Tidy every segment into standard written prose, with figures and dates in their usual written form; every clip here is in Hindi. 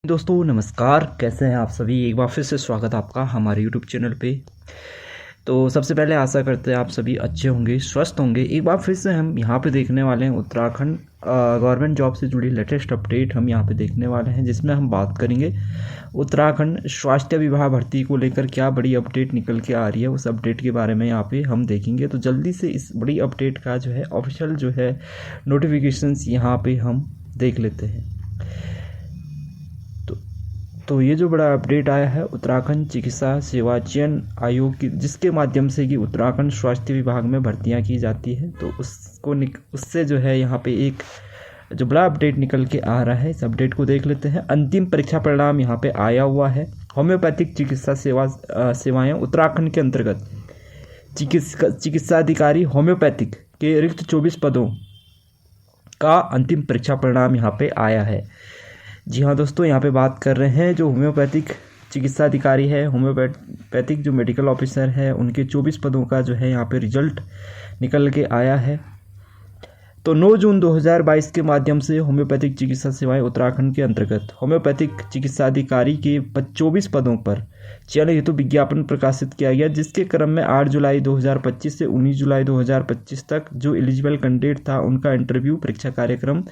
दोस्तों नमस्कार, कैसे हैं आप सभी। एक बार फिर से स्वागत है आपका हमारे यूट्यूब चैनल पे। तो सबसे पहले आशा करते हैं आप सभी अच्छे होंगे, स्वस्थ होंगे। एक बार फिर से हम यहाँ पे देखने वाले हैं उत्तराखंड गवर्नमेंट जॉब से जुड़ी लेटेस्ट अपडेट हम यहाँ पे देखने वाले हैं, जिसमें हम बात करेंगे उत्तराखंड स्वास्थ्य विभाग भर्ती को लेकर क्या बड़ी अपडेट निकल के आ रही है। उस अपडेट के बारे में यहाँ पे हम देखेंगे। तो जल्दी से इस बड़ी अपडेट का जो है ऑफिशियल जो है नोटिफिकेशंस यहाँ पे हम देख लेते हैं। तो ये जो बड़ा अपडेट आया है उत्तराखंड चिकित्सा सेवा चयन आयोग की, जिसके माध्यम से कि उत्तराखंड स्वास्थ्य विभाग में भर्तियां की जाती है, तो उससे जो है यहाँ पे एक जो बड़ा अपडेट निकल के आ रहा है। इस अपडेट को देख लेते हैं। अंतिम परीक्षा परिणाम यहाँ पे आया हुआ है। होम्योपैथिक चिकित्सा सेवाएं उत्तराखंड के अंतर्गत चिकित्सा अधिकारी होम्योपैथिक के रिक्त 24 पदों का अंतिम परीक्षा परिणाम यहाँ पे आया है। जी हाँ दोस्तों, यहाँ पे बात कर रहे हैं जो होम्योपैथिक चिकित्सा अधिकारी है, होम्योपैथिक जो मेडिकल ऑफिसर है, उनके 24 पदों का जो है यहाँ पे रिजल्ट निकल के आया है। तो 9 जून 2022 के माध्यम से होम्योपैथिक चिकित्सा सेवाएं उत्तराखंड के अंतर्गत होम्योपैथिक चिकित्सा अधिकारी के 24 पदों पर चयन हेतु विज्ञापन प्रकाशित किया गया, जिसके क्रम में 8 जुलाई 2025 से 19 जुलाई 2025 तक जो एलिजिबल कैंडिडेट था उनका इंटरव्यू परीक्षा कार्यक्रम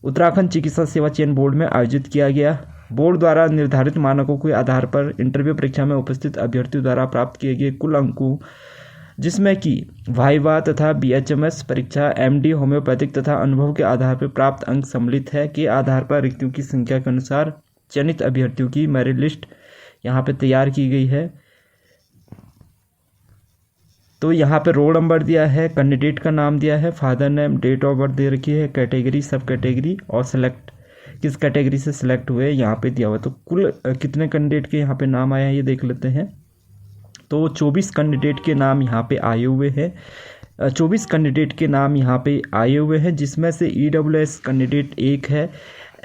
उत्तराखंड चिकित्सा सेवा चयन बोर्ड में आयोजित किया गया। बोर्ड द्वारा निर्धारित मानकों के आधार पर इंटरव्यू परीक्षा में उपस्थित अभ्यर्थियों द्वारा प्राप्त किए गए कुल अंकों, जिसमें कि वाइवा तथा बीएचएमएस परीक्षा, एमडी होम्योपैथिक तथा अनुभव के आधार पर प्राप्त अंक सम्मिलित है, के आधार पर रिक्तियों की संख्या के अनुसार चयनित अभ्यर्थियों की मेरिट लिस्ट यहाँ पे तैयार की गई है। तो यहाँ पे रोल नंबर दिया है, कैंडिडेट का नाम दिया है, father name, date of birth दे रखी है, कैटेगरी, सब कैटेगरी और सिलेक्ट किस कैटेगरी से सिलेक्ट हुए यहाँ पे दिया हुआ है। तो कुल कितने कैंडिडेट के यहाँ पे नाम आए हैं ये देख लेते हैं। तो 24 कैंडिडेट के नाम यहाँ पे आए हुए हैं। 24 कैंडिडेट के नाम यहाँ पे आए हुए हैं, जिसमें से EWS कैंडिडेट एक है,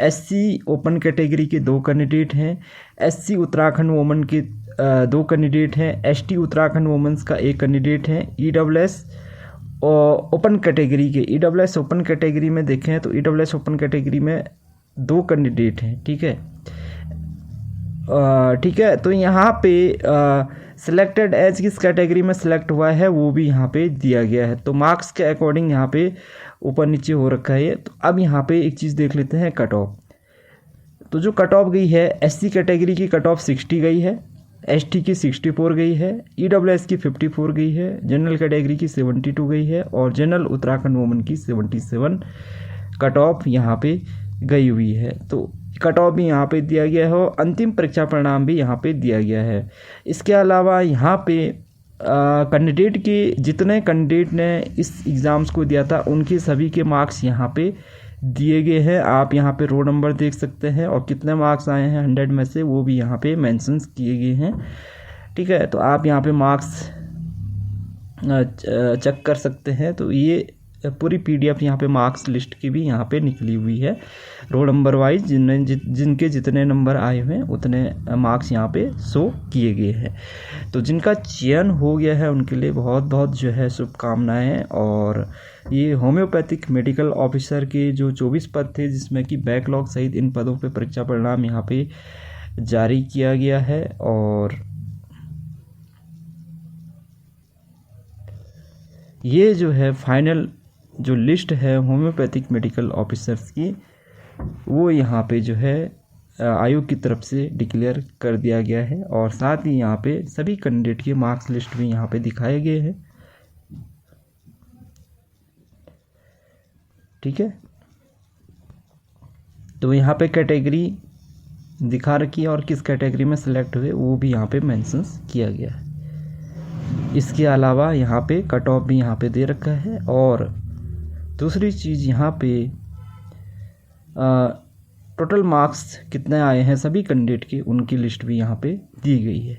SC ओपन कैटेगरी के 2 कैंडिडेट हैं, SC उत्तराखंड वोमन के 2 कैंडिडेट हैं, ST उत्तराखंड वोमेंस का 1 कैंडिडेट है। EWS ओपन कैटेगरी के EWS ओपन कैटेगरी में देखें तो EWS ओपन कैटेगरी में 2 कैंडिडेट हैं। ठीक है। तो यहाँ पे सिलेक्टेड एज किस कैटेगरी में सिलेक्ट हुआ है वो भी यहाँ पे दिया गया है। तो मार्क्स के अकॉर्डिंग यहाँ पे ऊपर नीचे हो रखा है। तो अब यहाँ पे एक चीज़ देख लेते हैं, कट ऑफ। तो जो कट ऑफ गई है, SC कैटेगरी की कट ऑफ 60 गई है, ST की 64 गई है, EWS की 54 गई है, जनरल कैटेगरी की 72 गई है और जनरल उत्तराखंड वोमन की 77 कट ऑफ यहाँ पे गई हुई है। तो कट ऑफ भी यहाँ पे दिया गया है और अंतिम परीक्षा परिणाम भी यहाँ पे दिया गया है। इसके अलावा यहाँ पे कैंडिडेट के जितने कैंडिडेट ने इस एग्ज़ाम्स को दिया था उनके सभी के मार्क्स यहाँ पे दिए गए हैं। आप यहाँ पे रोल नंबर देख सकते हैं और कितने मार्क्स आए हैं 100 में से वो भी यहाँ पे मेंशंस किए गए हैं। ठीक है, तो आप यहाँ पे मार्क्स चेक कर सकते हैं। तो ये पूरी PDF यहाँ पे मार्क्स लिस्ट की भी यहाँ पे निकली हुई है, रोल नंबर वाइज जिनके जितने नंबर आए हुए हैं उतने मार्क्स यहाँ पे शो किए गए हैं। तो जिनका चयन हो गया है उनके लिए बहुत बहुत जो है शुभकामनाएं। और ये होम्योपैथिक मेडिकल ऑफिसर के जो 24 पद थे, जिसमें कि बैकलॉग सहित इन पदों पे परीक्षा परिणाम यहाँ पे जारी किया गया है। और ये जो है फाइनल जो लिस्ट है होम्योपैथिक मेडिकल ऑफिसर्स की, वो यहाँ पे जो है आयोग की तरफ से डिक्लेयर कर दिया गया है। और साथ ही यहाँ पे सभी कैंडिडेट के मार्क्स लिस्ट भी यहाँ पे दिखाए गए हैं। ठीक है, तो यहाँ पे कैटेगरी दिखा रखी है और किस कैटेगरी में सिलेक्ट हुए वो भी यहाँ पे मेंशंस किया गया है। इसके अलावा यहाँ पे कट ऑफ भी यहाँ पे दे रखा है। और दूसरी चीज़ यहाँ पे टोटल मार्क्स कितने आए हैं सभी कैंडिडेट के, उनकी लिस्ट भी यहाँ पे दी गई है।